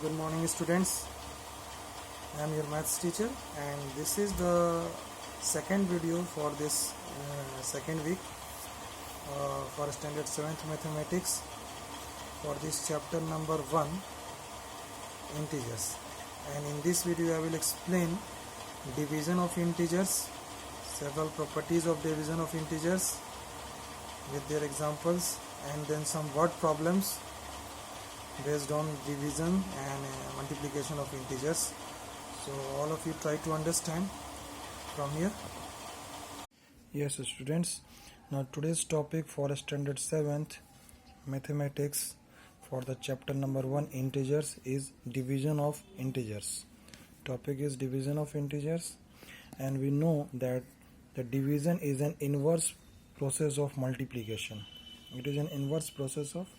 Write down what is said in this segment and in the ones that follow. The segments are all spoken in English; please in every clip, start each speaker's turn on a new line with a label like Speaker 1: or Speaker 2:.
Speaker 1: Good morning, students. I am your maths teacher, and this is the second video for this second week for standard 7th mathematics for this chapter number 1, integers. And in this video I will explain division of integers, several properties of division of integers with their examples, and then some word problems based on division and multiplication of integers. So all of you try to understand from here. Yes, students, now today's topic for standard 7th mathematics for the chapter number 1, integers, is division of integers. Topic is division of integers, and we know that the division is an inverse process of multiplication. It is an inverse process of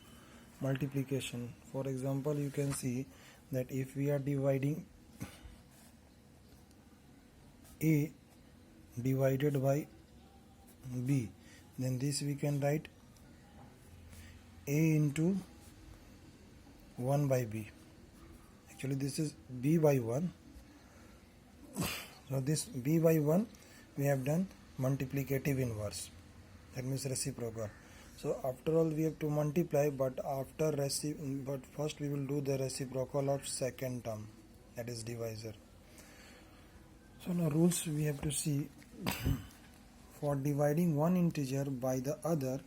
Speaker 1: multiplication. For example, you can see that if we are dividing A divided by B, then this we can write A into 1 by B. Actually this is B by 1. So this B by 1 we have done multiplicative inverse, that means reciprocal. So after all we have to multiply, but first we will do the reciprocal of second term, that is divisor. So now rules we have to see. For dividing one integer by the other,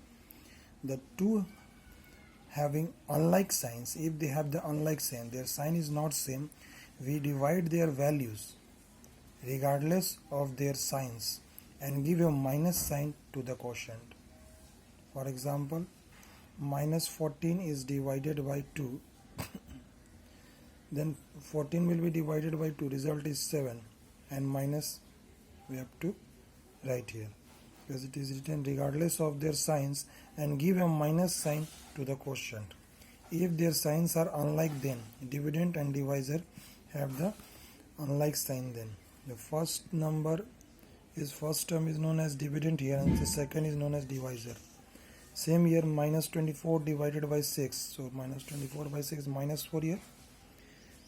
Speaker 1: the two having unlike signs, if they have the unlike sign, their sign is not same, we divide their values regardless of their signs and give a minus sign to the quotient. For example, minus 14 is divided by 2, then 14 will be divided by 2, result is 7, and minus we have to write here because it is written regardless of their signs and give a minus sign to the quotient. If their signs are unlike, then dividend and divisor have the unlike sign. Then the first term is known as dividend here, and the second is known as divisor. Same here, minus 24 divided by 6, so minus 24 by 6 minus 4 here,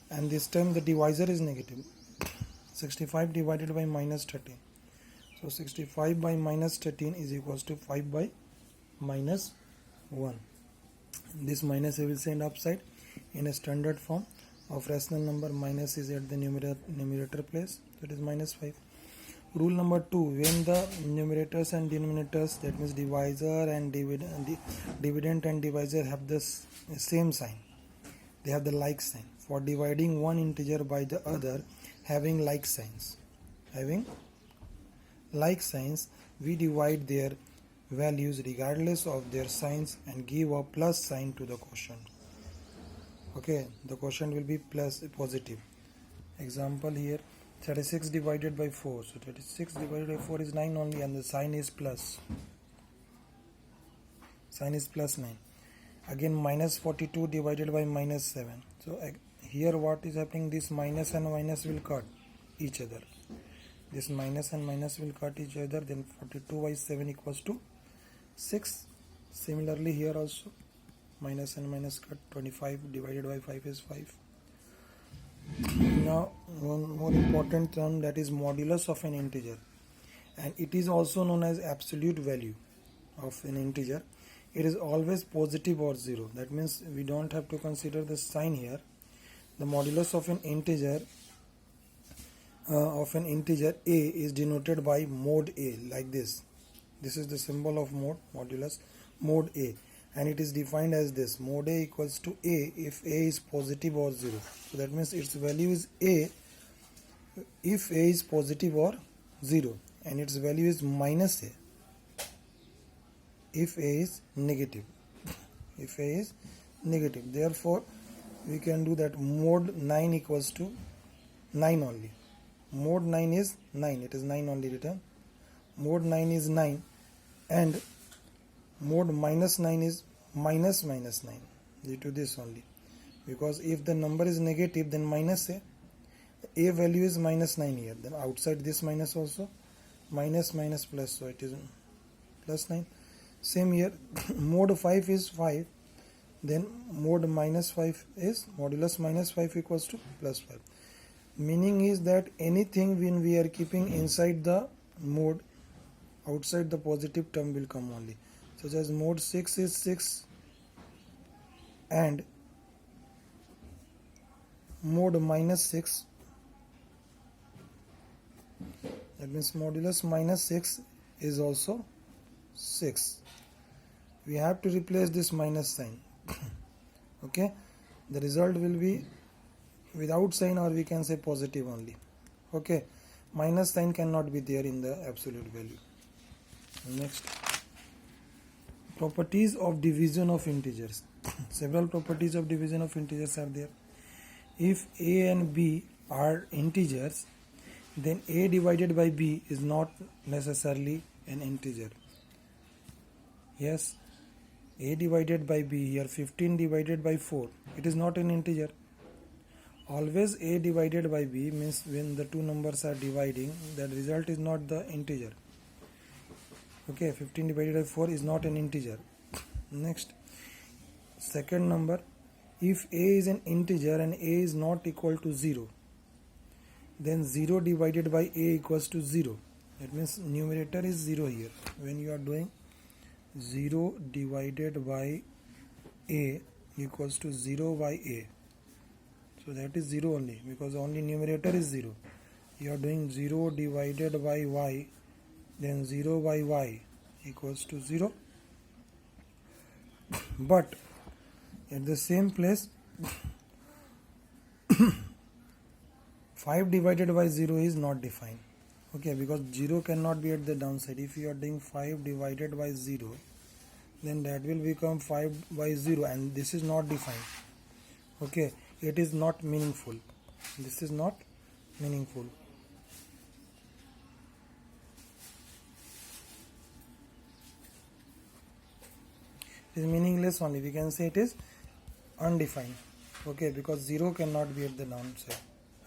Speaker 1: and this time the divisor is negative. 65 divided by minus 13, so 65 by minus 13 is equals to 5 by minus 1. This minus I will send upside. In a standard form of rational number, minus is at the numerator place, so it is minus 5. Rule number 2, when the numerators and denominators, that means divisor and dividend and divisor, have the same sign, they have the like sign. For dividing one integer by the other having like signs, we divide their values regardless of their signs and give a plus sign to the quotient. Okay, the quotient will be positive. Example here, 36 divided by 4, so 36 divided by 4 is 9 only, and the sign is plus 9. Again, minus 42 divided by minus 7, so here what is happening, this minus and minus will cut each other, this minus and minus will cut each other, then 42 by 7 equals to 6. Similarly here also, minus and minus cut, 25 divided by 5 is 5. Now one more important term, that is modulus of an integer, and it is also known as absolute value of an integer. It is always positive or 0, that means we don't have to consider the sign here. The modulus of an integer A is denoted by mod A, like this. This is the symbol of modulus, mod A, and it is defined as this: mod A equals to A if A is positive or 0. So that means its value is A if A is positive or 0, and its value is minus A if A is negative. Therefore we can do that mod 9 equals to 9 only. Mod 9 is 9, it is 9 only written. Mod 9 is 9, and mod minus 9 is minus 9, due to this only, because if the number is negative, then minus A value is minus 9 here, then outside this minus also, minus plus, so it is plus 9. Same here, mod 5 is 5, then mod minus 5 is modulus minus 5 equals to plus 5. Meaning is that anything when we are keeping inside the mode, outside the positive term will come only, such as mod 6 is 6 and mod minus 6, that means modulus minus 6 is also 6. We have to replace this minus sign. Okay, the result will be without sign, or we can say positive only. Okay, minus sign cannot be there in the absolute value. Next, properties of division of integers. Several properties of division of integers are there. If a and b are integers, then a divided by b is not necessarily an integer. Yes, a divided by b, here 15 divided by 4, it is not an integer. Always a divided by b means when the two numbers are dividing, that result is not the integer. Okay, 15 divided by 4 is not an integer. Next, second number, if a is an integer and a is not equal to 0, then 0 divided by a equals to 0. That means numerator is 0 here. When you are doing 0 divided by a equals to 0 by a, so that is 0 only, because only numerator is 0. You are doing 0 divided by y, then 0 by y equals to 0. But at the same place 5 divided by 0 is not defined. Okay, because 0 cannot be at the downside. If you are doing 5 divided by 0, then that will become 5 by 0, and this is not defined. Okay, it is not meaningful. This is not meaningful. It is meaningless only. We can say it is undefined. Okay, because 0 cannot be at the downside,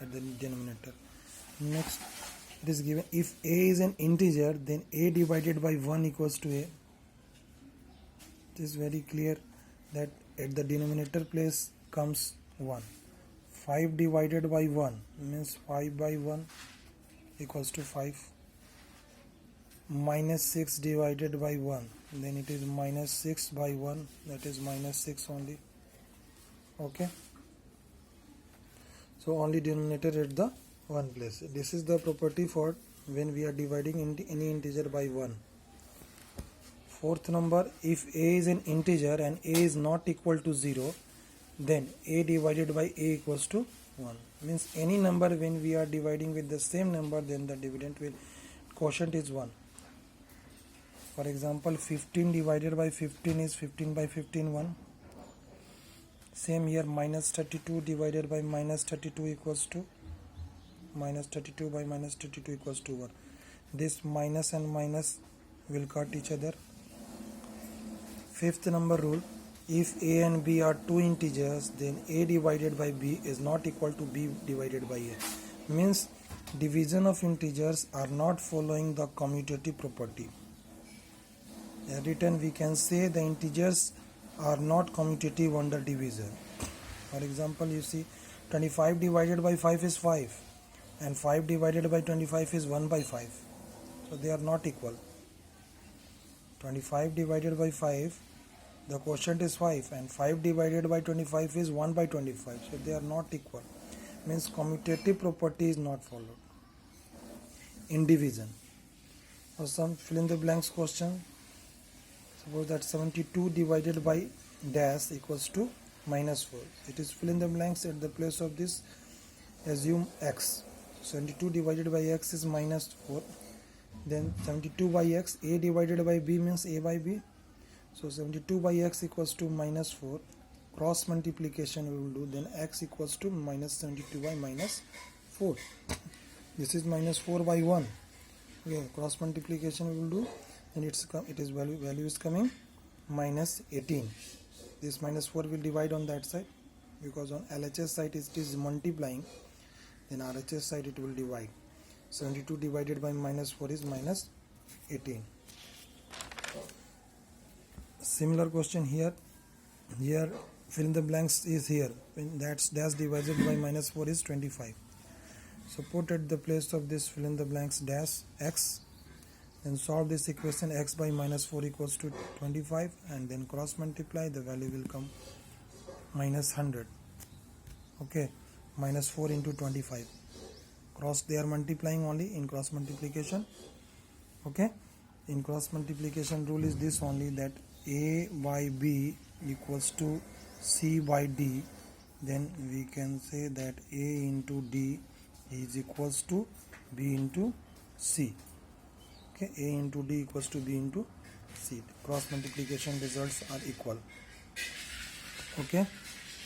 Speaker 1: at the denominator. Next, it is given if a is an integer, then a divided by 1 equals to a. It is very clear that at the denominator place comes 1. 5 divided by 1 means 5 by 1 equals to 5. Minus 6 divided by 1, then it is minus 6 by 1, that is minus 6 only. Okay, so only denominator at the one place. This is the property for when we are dividing any integer by 1. Fourth number, if a is an integer and a is not equal to 0, then a divided by a equals to 1. Means any number when we are dividing with the same number, then the dividend will quotient is 1. For example, 15 divided by 15 is 15 by 15, 1. Same here, minus 32 divided by minus 32 equals to minus 32 by minus 32 equals to 1. This minus and minus will cut each other. Fifth number rule, if a and b are two integers, then a divided by b is not equal to b divided by a. Means division of integers are not following the commutative property. Written, we can say the integers are not commutative under division. For example, you see 25 divided by 5 is 5 and 5 divided by 25 is 1 by 5. So they are not equal. 25 divided by 5, the quotient is 5, and 5 divided by 25 is 1 by 25. So they are not equal. Means commutative property is not followed in division. Or some fill in the blanks question. Suppose that 72 divided by dash equals to minus 4. It is fill in the blanks. At the place of this, assume x. 72 divided by x is minus 4. Then 72 by x, a divided by b means a by b. So 72 by x equals to minus 4. Cross multiplication we will do. Then x equals to minus 72 by minus 4. This is minus 4 by 1. Okay, cross multiplication we will do. And value is coming minus 18. This minus 4 will divide on that side, because on LHS side it is multiplying, then RHS side it will divide. 72 divided by minus 4 is minus 18. Similar question here. Here fill in the blanks is here. When that's dash divided by minus 4 is 25. So put at the place of this fill in the blanks dash x, then solve this equation. X by minus 4 equals to 25, and then cross multiply, the value will come minus 100. Okay, minus 4 into 25. Cross, they are multiplying only in cross multiplication. Okay, in cross multiplication rule is this only, that a by b equals to c by d. Then we can say that a into d is equals to b into c. Okay, a into d equals to b into c. Cross multiplication results are equal. Okay,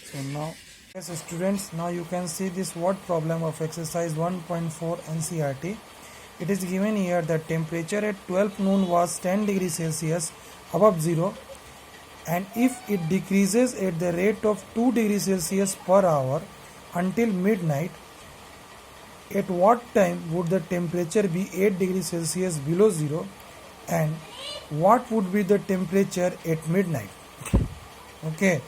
Speaker 1: so now, yes students, now you can see this word problem of exercise 1.4 NCERT. It is given here that temperature at 12 noon was 10 degrees Celsius above zero, and if it decreases at the rate of 2 degrees Celsius per hour until midnight, at what time would the temperature be 8 degrees Celsius below zero, and what would be the temperature at midnight? Okay,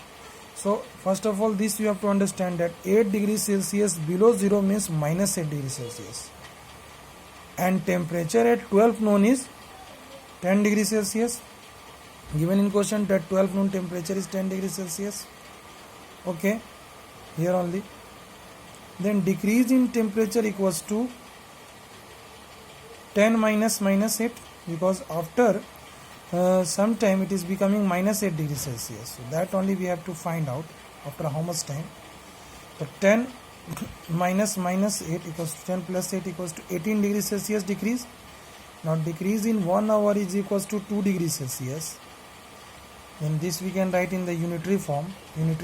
Speaker 1: so first of all, this you have to understand that 8 degrees Celsius below zero means minus 8 degrees Celsius, and temperature at 12 noon is 10 degrees Celsius. Given in question that 12 noon temperature is 10 degrees Celsius. Okay, here only. Then decrease in temperature equals to 10 minus 8, because after some time it is becoming minus 8 degrees Celsius. So that only we have to find out after how much time. So 10 minus 8 equals to 10 plus 8 equals to 18 degrees Celsius decrease. Now decrease in 1 hour is equals to 2 degrees Celsius. Then this we can write in the unitary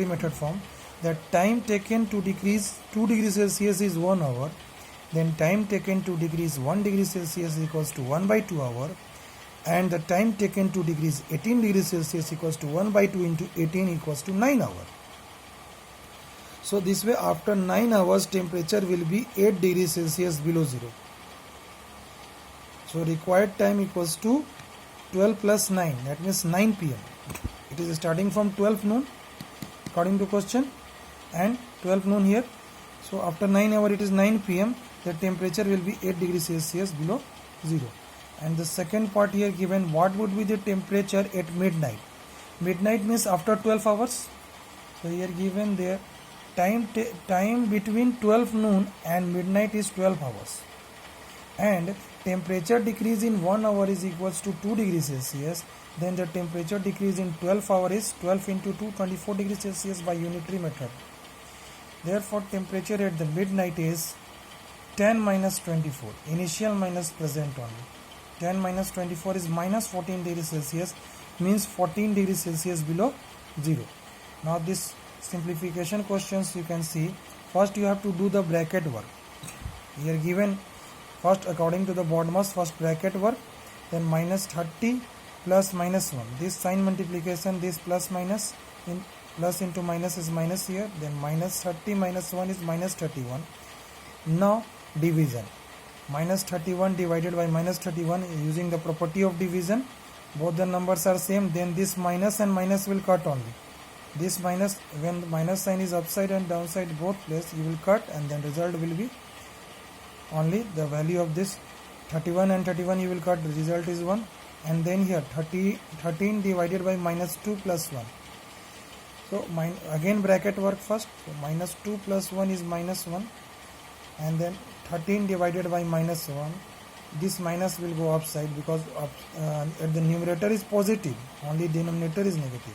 Speaker 1: method form, that time taken to decrease 2 degrees Celsius is 1 hour. Then time taken to decrease 1 degree Celsius equals to 1 by 2 hour. And the time taken to decrease 18 degrees Celsius equals to 1 by 2 into 18 equals to 9 hours. So this way, after 9 hours temperature will be 8 degrees Celsius below zero. So required time equals to 12 plus 9, that means 9 p.m. It is starting from 12 noon according to question, and 12 noon here. So after 9 hours it is 9 p.m. the temperature will be 8 degrees Celsius below zero. And the second part here given, what would be the temperature at midnight? Midnight means after 12 hours. So here given there, time between 12 noon and midnight is 12 hours. And temperature decrease in 1 hour is equals to 2 degrees Celsius. Then the temperature decrease in 12 hours is 12 into 2, 24 degrees Celsius by unitary method. Therefore temperature at the midnight is 10 minus 24, initial minus present only. 10 minus 24 is minus 14 degrees Celsius, means 14 degrees Celsius below zero. Now this simplification questions you can see, first you have to do the bracket work. Here given, first according to the BODMAS, first bracket work, then minus 30 plus minus 1. This sign multiplication, this plus minus, in plus into minus is minus here, then minus 30 minus 1 is minus 31. Now division. Minus 31 divided by minus 31 using the property of division. Both the numbers are same, then this minus and minus will cut only. This minus, when the minus sign is upside and downside both place, you will cut, and then result will be only the value of this 31 and 31 you will cut, the result is 1. And then here 13 divided by minus 2 plus 1. So again bracket work first. So minus 2 plus 1 is minus 1, and then 13 divided by minus 1. This minus will go upside because at the numerator is positive, only denominator is negative.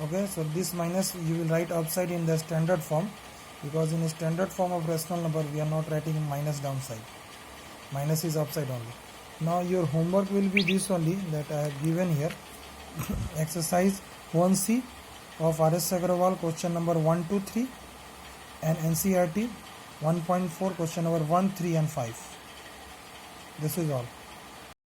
Speaker 1: Okay, so this minus you will write upside in the standard form, because in a standard form of rational number we are not writing minus downside. Minus is upside only. Now your homework will be this only, that I have given here. Exercise 1C of R.S. Agrawal, question number 1, 2, 3, and NCERT 1.4, question number 1, 3 and 5. This is all.